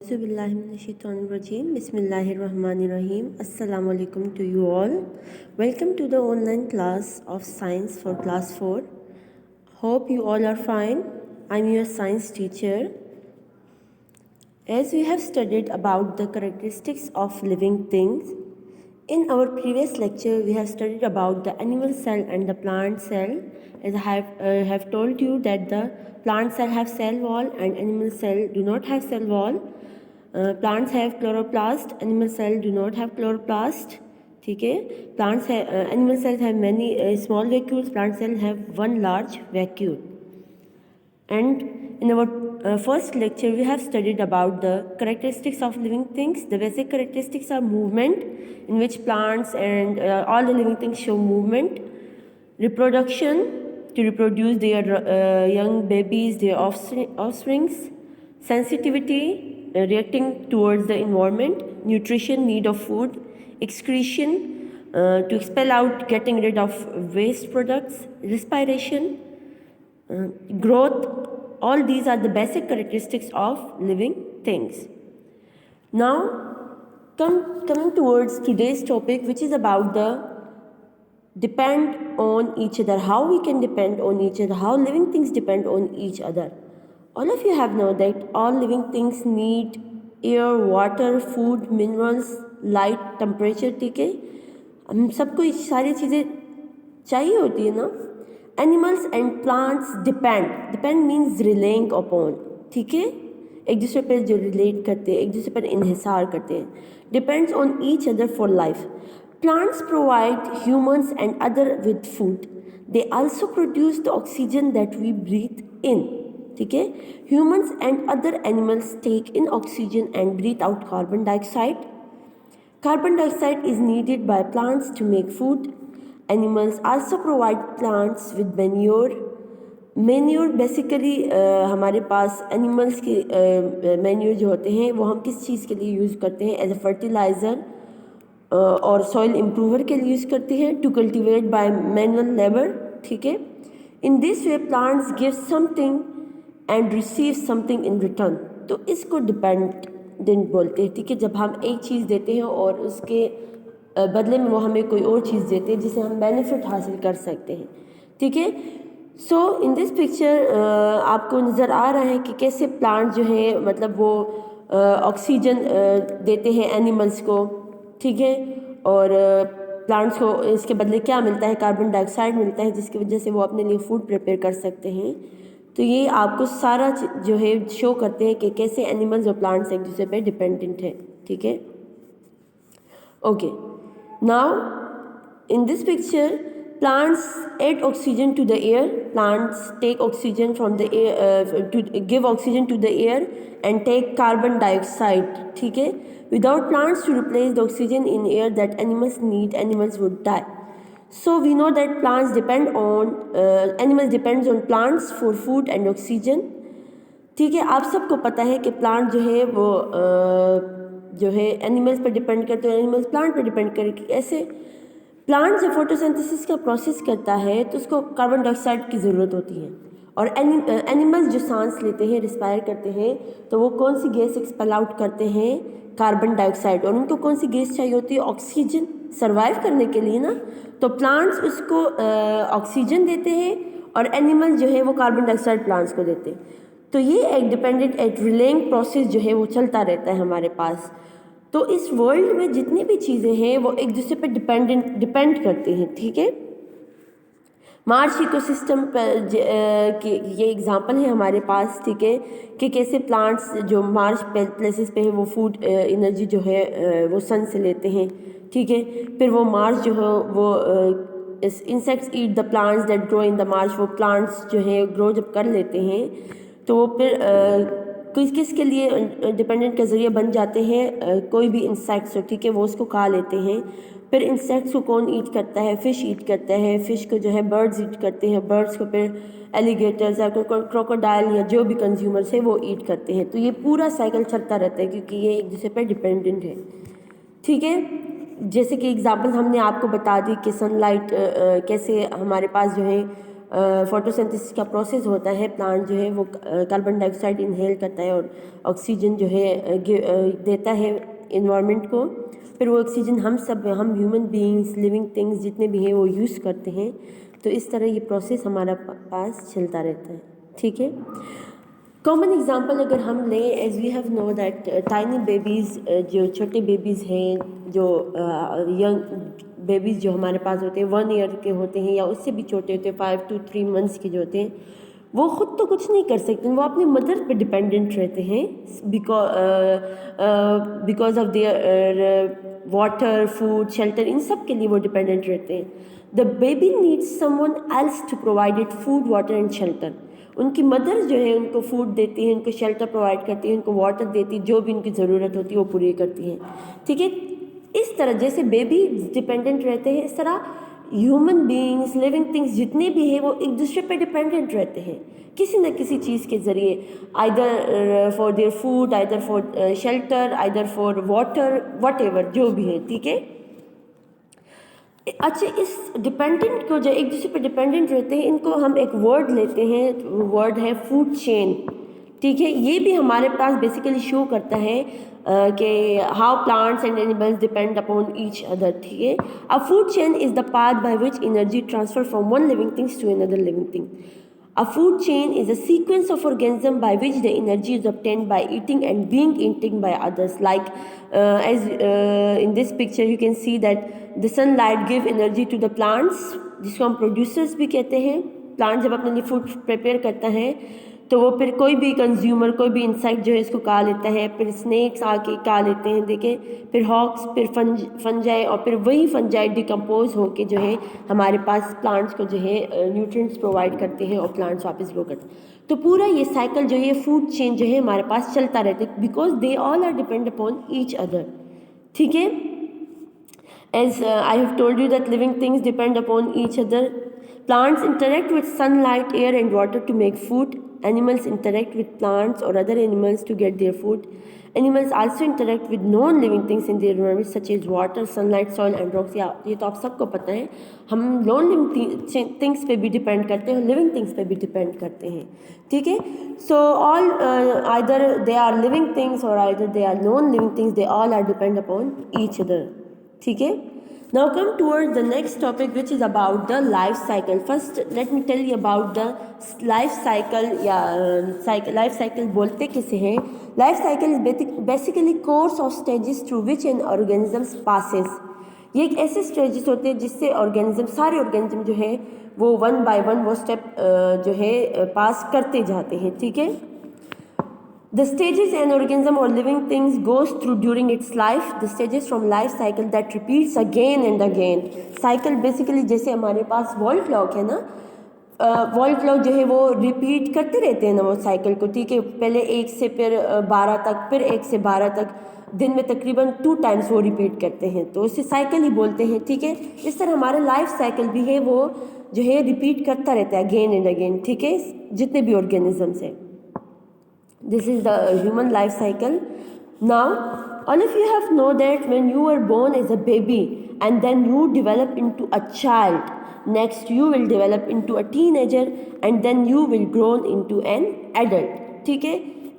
Bismillahirrahmanirrahim. Bismillahirrahmanirrahim. Assalamu alaikum to you all. Welcome to the online class of science for class 4. Hope you all are fine. I'm your science teacher. As we have studied about the characteristics of living things, in our previous lecture we have studied about the animal cell and the plant cell. As I have told you that the plant cell have cell wall and animal cell do not have cell wall. Plants have chloroplast, animal cell do not have chloroplast. ठीक है, plants have animal cells have many small vacuoles, plant cells have one large vacuole. And in our first lecture we have studied about the characteristics of living things. The basic characteristics are movement, in which plants and all the living things show movement. Reproduction, to reproduce their young babies, their offsprings. Sensitivity, reacting towards the environment. Nutrition, need of food. Excretion, to expel out, getting rid of waste products. Respiration, growth. All these are the basic characteristics of living things. Now coming towards today's topic, which is about the depend on each other, how we can depend on each other, how living things depend on each other. All of you have known that all living things need air, water, food, minerals, light, temperature. ठीक है, हम सबको ये सारी चीज़ें चाहिए होती है ना. Animals and plants depend means relying upon. ठीक है, एक दूसरे पर जो रिलेट करते हैं, एक दूसरे पर इन्हिसार करते हैं. Depends on each other for life. Plants provide humans and other with food. They also produce the oxygen that we breathe in. ठीक है, humans and other animals take in oxygen and breathe out carbon dioxide. Carbon dioxide is needed by plants to make food. Animals also provide plants with manure. Manure basically हमारे पास animals के manure जो होते हैं वो हम किस चीज़ के लिए यूज़ करते हैं? एज ए फर्टिलाइज़र और सॉइल इम्प्रूवर के लिए यूज़ करते हैं. To cultivate by manual labour. ठीक है, in this way plants give something and receive something in return. तो इसको डिपेंडेंट बोलते हैं. ठीक है, जब हम एक चीज़ देते हैं और उसके बदले में वो हमें कोई और चीज़ देते हैं जिसे हम बेनिफिट हासिल कर सकते हैं. ठीक है, सो इन दिस पिक्चर आपको नज़र आ रहा है कि कैसे प्लांट जो है मतलब वो ऑक्सीजन देते हैं एनिमल्स को. ठीक है, और प्लांट्स को इसके बदले क्या मिलता है? कार्बन डाइऑक्साइड मिलता है, जिसकी वजह से वो अपने लिए फूड प्रिपेयर कर सकते हैं. तो ये आपको सारा जो है शो करते हैं कि कैसे एनिमल्स और प्लांट्स एक दूसरे पे डिपेंडेंट है. ठीक है, okay. Now in this picture plants add oxygen to the air. Plants take oxygen from the air to give oxygen to the air and take carbon dioxide. ठीक है, without plants to replace the oxygen in air that animals need, animals would die. So we know that plants depend on animals depends on plants for food and oxygen. ठीक है, आप सबको पता है कि plant जो है वो जो है एनिमल्स पर डिपेंड करते हैं, एनिमल्स प्लांट पर डिपेंड करके. ऐसे प्लांट जब फोटोसिंथेसिस का प्रोसेस करता है तो उसको कार्बन डाइऑक्साइड की ज़रूरत होती है. और एनिमल्स जो सांस लेते हैं, रिस्पायर करते हैं, तो वो कौन सी गैस एक्सपेल आउट करते हैं? Carbon dioxide. और उनको कौन सी गैस चाहिए होती है? ऑक्सीजन, सर्वाइव करने के लिए ना. तो प्लांट्स उसको ऑक्सीजन देते हैं और एनिमल जो है वो कार्बन डाइऑक्साइड प्लांट्स को देते हैं. तो ये एक डिपेंडेंट एक रिलेइंग प्रोसेस जो है वो चलता रहता है हमारे पास. तो इस वर्ल्ड में जितनी भी चीज़ें हैं वो एक दूसरे पर डिपेंड करती हैं. ठीक है, मार्स इकोसिस्टम पर ये एग्जांपल है हमारे पास. ठीक है, कि कैसे प्लांट्स जो मार्स प्लेसेस पे है वो फूड एनर्जी जो है वो सन से लेते हैं. ठीक है, फिर वो मार्स जो है वो insects eat the plants that grow in the Mars. वो प्लांट्स जो है ग्रो जब कर लेते हैं तो वो फिर किसके लिए डिपेंडेंट का ज़रिए बन जाते हैं? कोई भी इंसेक्ट्स हो. ठीक है, वो उसको खा लेते हैं. फिर इंसेक्ट्स को कौन ईट करता है? फ़िश ईट करता है. फ़िश को जो है बर्ड्स ईट करते हैं. बर्ड्स को फिर एलिगेटर्स या क्रोकोडाइल या जो भी कंज्यूमर्स है वो ईट करते हैं. तो ये पूरा साइकिल चलता रहता है क्योंकि ये एक दूसरे पर डिपेंडेंट है. ठीक है, जैसे कि एग्जांपल हमने आपको बता दी कि सनलाइट कैसे हमारे पास जो है फोटोसिंथेसिस का प्रोसेस होता है, प्लांट जो है वो कार्बन डाइऑक्साइड इनहेल करता है और ऑक्सीजन जो है देता है इन्वायरमेंट को, फिर वो ऑक्सीजन हम ह्यूमन बीइंग्स, लिविंग थिंग्स जितने भी हैं वो यूज़ करते हैं। तो इस तरह ये प्रोसेस हमारा पास चलता रहता है, ठीक है। कॉमन एग्जांपल अगर हम लें, as we have know that tiny babies, जो छोटे बेबीज़ हैं, जो यंग बेबीज़ जो हमारे पास होते हैं 1 ईयर के होते हैं या उससे भी छोटे होते हैं, 5 to 3 months के जो होते हैं, वो ख़ुद तो कुछ नहीं कर सकते, वो अपनी मदर पे डिपेंडेंट रहते हैं because of their water, food, shelter, इन सब के लिए वो डिपेंडेंट रहते हैं। The baby needs someone else to provide it food, water and shelter. उनकी मदर जो है उनको फूड देती है, उनको शेल्टर प्रोवाइड करती है, उनको वाटर देती है, जो भी उनकी ज़रूरत होती है वो पूरी करती है, ठीक है। इस तरह जैसे बेबी डिपेंडेंट रहते हैं, इस तरह ह्यूमन बीइंग्स, लिविंग थिंग्स जितने भी हैं वो एक दूसरे पे डिपेंडेंट रहते हैं किसी न किसी चीज़ के ज़रिए, either for their food, either for shelter, either for water, whatever जो भी है, ठीक है। अच्छा, इस डिपेंडेंट को जो एक दूसरे पे डिपेंडेंट रहते हैं, इनको हम एक वर्ड लेते हैं, वर्ड है फूड चेन, ठीक है। ये भी हमारे पास बेसिकली शो करता है कि how plants and animals depend upon each other, ठीक है। A food chain is the path by which energy transfer from one living things to another living thing. A food chain is a sequence of organisms by which the energy is obtained by eating and being eaten by others. Like as in this picture you can see that the sunlight give energy to the plants, जिसको हम producers भी कहते हैं। Plant जब अपने लिए food prepare करता है तो वो फिर कोई भी कंज्यूमर, कोई भी इंसेक्ट जो है इसको खा लेता है, फिर स्नेक्स आके खा लेते हैं, देखें, फिर हॉक्स, फिर फंजाई, और फिर वही फंजाई डिकम्पोज होके जो है हमारे पास प्लांट्स को जो है न्यूट्रिएंट्स प्रोवाइड करते हैं और प्लांट्स वापस ग्रो करते हैं। तो पूरा ये साइकिल जो है फूड चेन जो है हमारे पास चलता रहता है, because they all are depend upon each other, ठीक है। As I have told you that living things depend upon each other. Plants interact with sunlight, air and water to make food. Animals interact with plants or other animals to get their food. Animals also interact with non-living things in their environment such as water, sunlight, soil and rocks. ये तो आप सबको पता है। हम non-living things पे भी depend करते हैं और living things पे भी डिपेंड करते हैं, ठीक है। So all either they are living things or either they are non-living things. They all are depend upon each other, ठीक है। Now come towards the next topic which is about the life cycle. First let me tell you about the life cycle, या life cycle बोलते किसे हैं। Life cycle is basically course of stages through which an organism passes. ये एक ऐसे stages होते हैं जिससे ऑर्गेनिज्म, सारे ऑर्गेनिज्म जो है वो वन बाय वन वो स्टेप जो है पास करते जाते हैं, ठीक है। The stages an organism or living things goes through during its life, the stages from life cycle that repeats again and again. Cycle basically जैसे हमारे पास वॉल क्लॉक है ना, वॉल क्लॉक जो है वो रिपीट करते रहते हैं ना वो साइकिल को, ठीक है। पहले 1 से फिर 12 तक, फिर 1 से 12 तक, दिन में तकरीबन 2 टाइम्स वो रिपीट करते हैं, तो उसे साइकिल ही बोलते हैं, ठीक है। इस तरह हमारा लाइफ साइकिल भी है, वो जो है रिपीट करता रहता है अगेन एंड अगेन, ठीक है, जितने भी ऑर्गेनिजम्स हैं। This is the human life cycle. Now, all of you have know that when you were born as a baby and then you develop into a child, next you will develop into a teenager and then you will grow into an adult, ठीक है।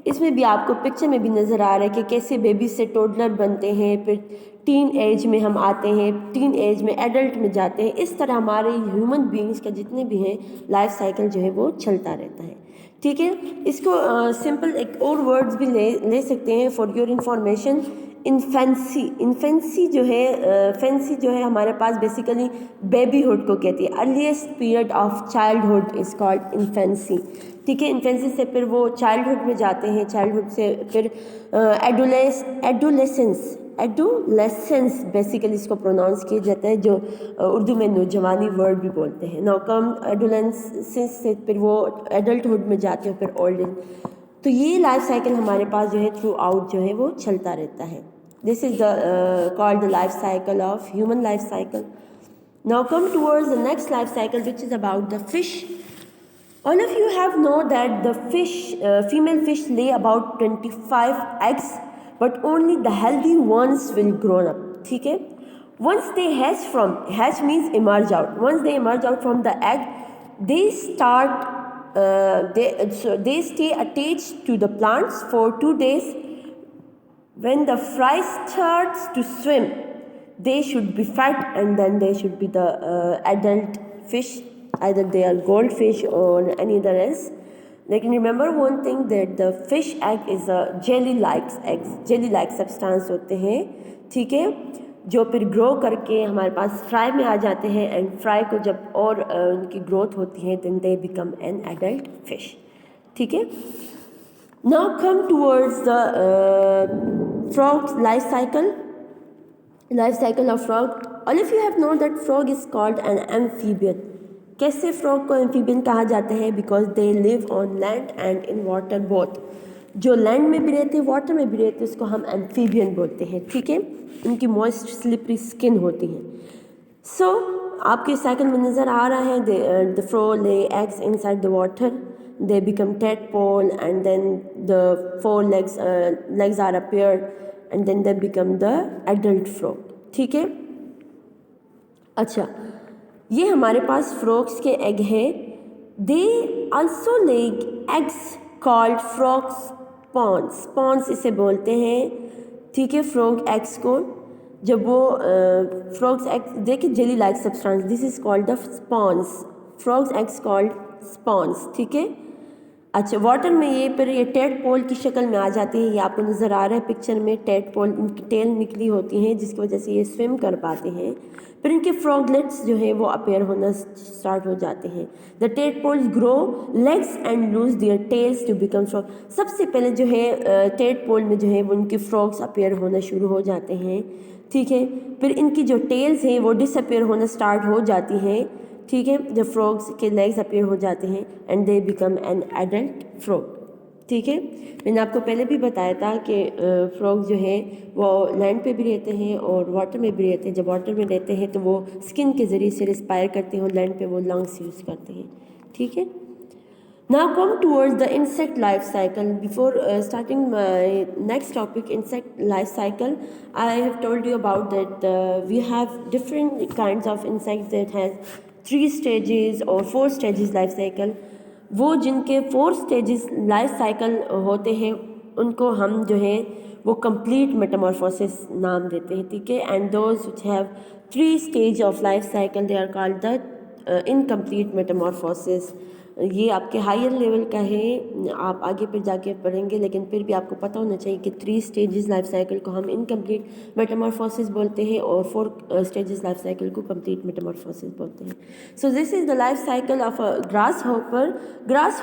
इसमें भी आपको picture में भी नज़र आ रहा है कि कैसे बेबी से टोडलर बनते हैं, फिर टीन एज में हम आते हैं, टीन एज में एडल्ट में जाते हैं। इस तरह हमारे ह्यूमन बीइंग्स का जितने भी हैं लाइफ साइकिल जो है वो चलता रहता है, ठीक है। इसको सिंपल एक और वर्ड्स भी ले सकते हैं फॉर योर इन्फॉर्मेशन। इन्फेंसी जो है, फैंसी जो है हमारे पास बेसिकली बेबीहुड को कहती है। Earliest period of childhood is called infancy, ठीक है। इन्फेंसी से फिर वो चाइल्डहुड में जाते हैं, चाइल्डहुड से फिर एडोलेसेंस बेसिकली इसको प्रोनाउंस किया जाता है, जो उर्दू में नौजवानी वर्ड भी बोलते हैं। नाउ कम एडोलेसेंस से फिर वो एडल्टहुड में जाते हैं, फिर ओल्ड एज। तो ये लाइफ साइकिल हमारे पास जो है थ्रू आउट जो है वो चलता रहता है। This is the called the life cycle of human life cycle. Now come towards the next life cycle which is about the fish. All of you have know that the female fish lay about 25 eggs, but only the healthy ones will grow up, ठीक है। Once they hatch means emerge out. Once they emerge out from the egg, they they stay attached to the plants for 2 days. When the fry starts to swim, they should be fed, and then they should be the adult fish, either they are goldfish or any other else. Lekin remember one thing, that the fish egg is a jelly like substance होते हैं, ठीक है, जो फिर grow करके हमारे पास fry में आ जाते हैं, एंड फ्राई को जब और उनकी ग्रोथ होती है, then they become an adult fish, ठीक है. Now come towards the frog's life cycle of frog. All of you have known that frog is called an amphibian. कैसे frog को amphibian कहा जाता है? Because they live on land and in water both. जो land में भी रहते हैं, water में भी रहते हैं, उसको हम amphibian बोलते हैं, ठीक है. उनकी moist slippery skin होती है. So आपके cycle में नज़र आ रहा है, the frog lay eggs inside the water. They become tadpole, and then the 4 legs are appeared, and then they become the adult frog, ठीक है. अच्छा, ये हमारे पास frogs के egg है. They also lay eggs called frog spawns इसे बोलते हैं, ठीक है. frog eggs को जब वो frogs eggs देखिए, jelly like substance, this is called the spawns. frogs eggs called spawns, ठीक है. अच्छा, वाटर में ये टेडपोल की शक्ल में आ जाती है. ये आपको नज़र आ रहा है पिक्चर में, टेडपोल, इनकी टेल निकली होती हैं, जिसकी वजह से ये स्विम कर पाते हैं. फिर इनके फ्रॉगलेट्स जो है वो अपेयर होना स्टार्ट हो जाते हैं. The tadpoles grow legs and lose their tails to become frog. सबसे पहले जो है टेडपोल में जो है वो इनके फ्रॉग्स अपेयर होना शुरू हो जाते हैं, ठीक है. फिर इनकी जो टेल्स हैं वो डिसअपेयर होना स्टार्ट हो जाती हैं, ठीक है. जब फ्रॉग्स के लेग्स अपीयर हो जाते हैं, and they become an adult frog, ठीक है. मैंने आपको पहले भी बताया था कि फ्रॉग जो है वो लैंड पे भी रहते हैं और वाटर में भी रहते हैं. जब वाटर में रहते हैं तो वो स्किन के ज़रिए से रिस्पायर करते हैं, और लैंड पे वो लंग्स यूज़ करते हैं, ठीक है. Now come towards the insect life cycle. Before starting my next topic, insect life cycle, I have told you about that we have different kinds of insects that has 3 stages or 4 stages life cycle. वो जिनके 4 stages life cycle होते हैं, उनको हम जो है वो complete metamorphosis नाम देते हैं, ठीक है. And those which have 3 stage of life cycle, they are called the incomplete metamorphosis. ये आपके हायर लेवल का है, आप आगे फिर जाके पढ़ेंगे, लेकिन फिर भी आपको पता होना चाहिए कि 3 स्टेजेस लाइफ साइकिल को हम इनकम्प्लीट मेटामॉर्फोसिस बोलते हैं, और 4 स्टेजेस लाइफ साइकिल को कंप्लीट मेटामॉर्फोसिस बोलते हैं. So this is the life cycle of a grass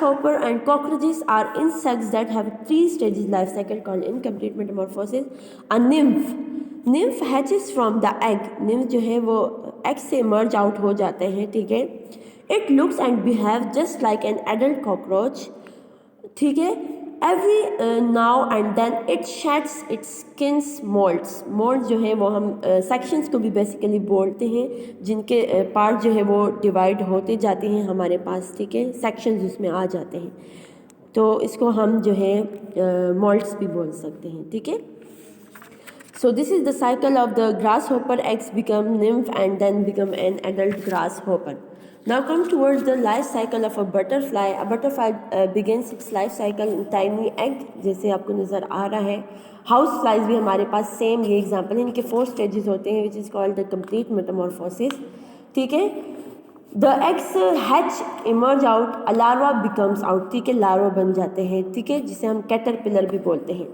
hopper and cockroaches are insects that have 3 stages life cycle called incomplete metamorphosis. A nymph hatches from the egg. Nymph जो है वो egg से emerge out हो जाते हैं, ठीक है. It looks and behaves just like an adult cockroach, ठीक है. Every now and then it sheds its skin's molds. Molds जो है वो हम sections को भी basically बोलते हैं, जिनके पार्ट जो है वो डिवाइड होते जाते हैं हमारे पास, ठीक है. sections उसमें आ जाते हैं, तो इसको हम जो है molds भी बोल सकते हैं, ठीक है. So this is the cycle of the grasshopper. Eggs become nymph and then become an adult grasshopper. Now come towards the life cycle of a butterfly. A butterfly begins its life cycle in tiny egg, जैसे आपको नज़र आ रहा है. House flies भी हमारे पास same ये example है. इनके 4 स्टेजेस होते हैं, which is called the complete Metamorphosis, ठीक है. The eggs hatch emerge out, a larva becomes out, ठीक है. लार्वा बन जाते हैं, ठीक है, जिसे हम कैटरपिलर भी बोलते हैं.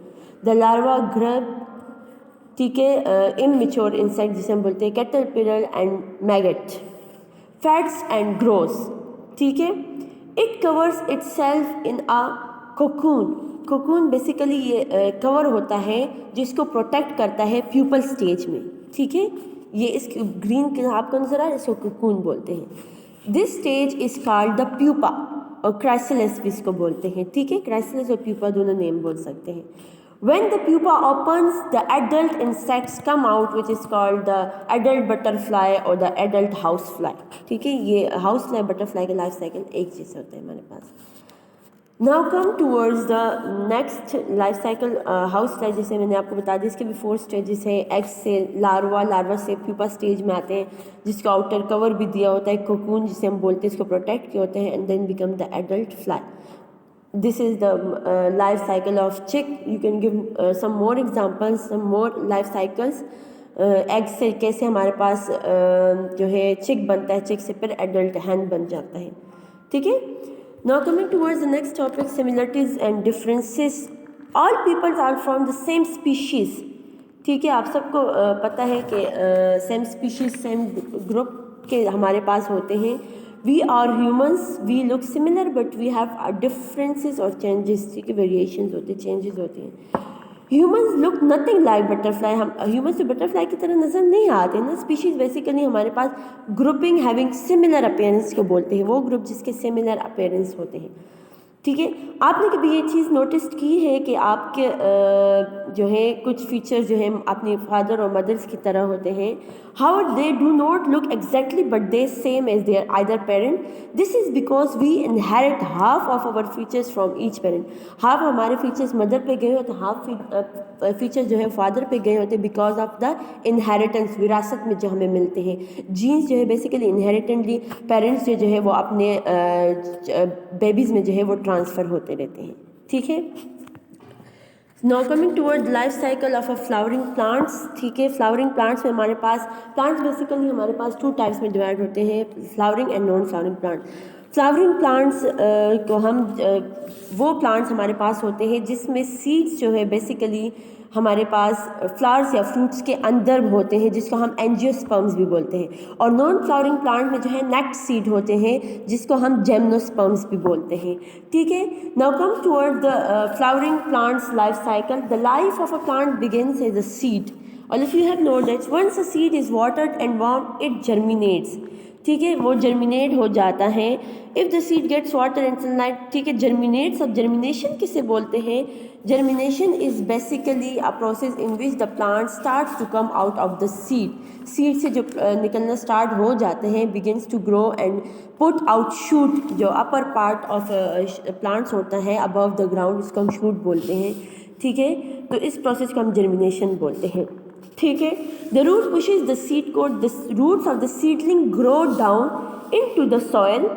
द लार्वा ग्रब, ठीक है, इमैच्योर इंसेक्ट जिसे हम बोलते हैं caterpillar and maggot. Fats and grows, ठीक है. It covers itself in a cocoon basically ये कवर होता है जिसको प्रोटेक्ट करता है प्यूपल स्टेज में, ठीक है. ये इस ग्रीन के आपको नजर आ रहा है, इसको कोकून बोलते हैं. This stage is called the pupa, और क्राइसिलिस भी इसको बोलते हैं, ठीक है. क्राइसिलिस और प्यूपा दोनों नेम बोल सकते हैं. When the pupa opens, the adult insects come out, which is called the adult butterfly or the adult housefly, ठीक है. ये housefly butterfly का लाइफ साइकिल एक जैसे होता है हमारे पास. Now come towards the next life cycle housefly, जैसे मैंने आपको बता दिया इसके भी 4 स्टेजेस हैं। एग से लार्वा से प्यूपा स्टेज में आते हैं, जिसका आउटर कवर भी दिया होता है, कोकून जिसे हम बोलते हैं, इसको प्रोटेक्ट किए होते हैं, and then become the adult fly. This is the life cycle of chick. You can give some more examples, some more life cycles. Egg से कैसे हमारे पास जो है चिक बनता है, चिक से फिर एडल्ट हैन बन जाता है, ठीक है। Now coming towards the next topic, similarities and differences. All peoples are from the same species. ठीक है, आप सबको पता है कि सेम स्पीशीज सेम ग्रुप के हमारे पास होते हैं। We are humans, we look similar but we have differences और चेंजेस, ठीक है, वेरिएशंस होते हैं, चेंजेस होते हैं। Humans look nothing like butterfly, हम ह्यूमंस से बटरफ्लाई की तरह नज़र नहीं आते ना। स्पीशीज़ बेसिकली हमारे पास ग्रुपिंग हैविंग सिमिलर अपीयरेंस को बोलते हैं, वो ग्रुप जिसके सिमिलर अपीयरेंस होते हैं, ठीक है। आपने कभी ये चीज़ नोटिस की है कि आपके जो है कुछ फीचर्स जो है अपने फादर और मदर्स की तरह होते हैं। How they do not look exactly but they same as their either parent. This is because we inherit half of our features from each parent. Half हमारे फीचर्स मदर पे गए होते, हाफ फीचर्स जो है फादर पे गए होते, because of the inheritance, विरासत में जो हमें मिलते हैं। जीन्स जो है बेसिकली इनहेरिटेंटली पेरेंट्स जो है वो अपने बेबीज़ में जो है वो ट्रांसफ़र होते रहते हैं, ठीक है। Now coming toward life cycle of a flowering plants, ठीक है। फ्लावरिंग प्लांट्स में हमारे पास प्लांट्स बेसिकली हमारे पास 2 टाइप्स में डिवाइड होते हैं, flowering and non flowering plant. Flowering plants को हम वो प्लांट्स हमारे पास होते हैं जिसमें सीड्स जो है बेसिकली हमारे पास फ्लावर्स या फ्रूट्स के अंदर होते हैं, जिसको हम एंजियोस्पर्म्स भी बोलते हैं। और नॉन फ्लावरिंग प्लांट में जो है नेक्ट सीड होते हैं, जिसको हम जेमनोस्पर्म्स भी बोलते हैं, ठीक है। Now come toward the flowering plants life cycle. The life of a plant begins as a seed, और if you have known that once a seed is watered and warm it germinates, ठीक है, वो germinate हो जाता है। If the seed gets water and sunlight, ठीक है, germinates. अब जर्मिनेशन किसे बोलते हैं? Germination is basically a process in which the plant starts to come out of the seed. Seed से जो निकलना स्टार्ट हो जाते हैं, begins to grow and put out shoot. जो अपर पार्ट ऑफ प्लांट्स होता है अबव द ग्राउंड, इसको हम शूट बोलते हैं, ठीक है। तो इस प्रोसेस को हम जर्मिनेशन बोलते हैं, ठीक है। The root pushes the seed coat, the roots of the seedling grow down into the soil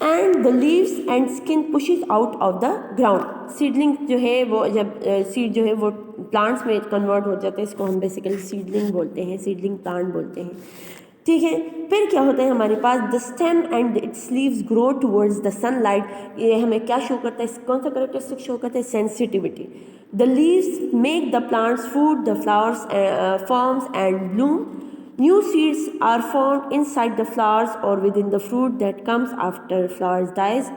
and the leaves and skin pushes out of the ground. Seedling जो है वो जब सीड जो है वो प्लांट्स में कन्वर्ट हो जाते हैं, इसको हम बेसिकली सीडलिंग बोलते हैं, सीडलिंग प्लांट बोलते हैं, ठीक है। फिर क्या होता है हमारे पास? The stem and its leaves grow towards the sunlight. ये हमें क्या शो करता है? कौन सा करेक्टरिस्टिक शो करता है? Sensitivity. The leaves make the plants food, the flowers forms and Bloom. New seeds are formed inside the flowers or within the fruit that comes after flowers dies,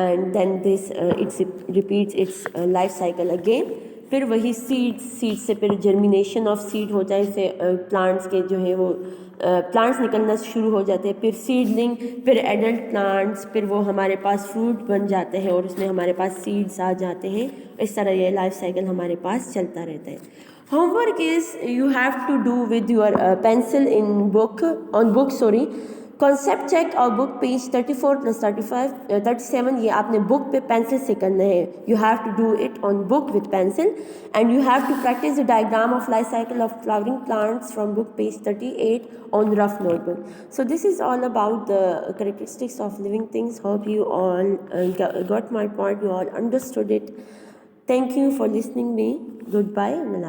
and then this it repeats its life cycle again. फिर वही seed से फिर germination of seed होता है, इससे plants के जो है वो प्लांट्स निकलना शुरू हो जाते हैं, फिर सीडलिंग, फिर एडल्ट प्लांट्स, फिर वो हमारे पास फ्रूट बन जाते हैं और उसमें हमारे पास सीड्स आ जाते हैं। इस तरह ये लाइफ साइकिल हमारे पास चलता रहता है। Homework is you have to do with your pencil in book on book sorry concept check और book page 34 plus 35 37 ये आपने book पे pencil से करना है। You have to do it on book with pencil and you have to practice the diagram of life cycle of flowering plants from book page 38 on rough notebook. So this is all about the characteristics of living things. Hope you all got my point, you all understood it. Thank you for listening me. Goodbye and Allah.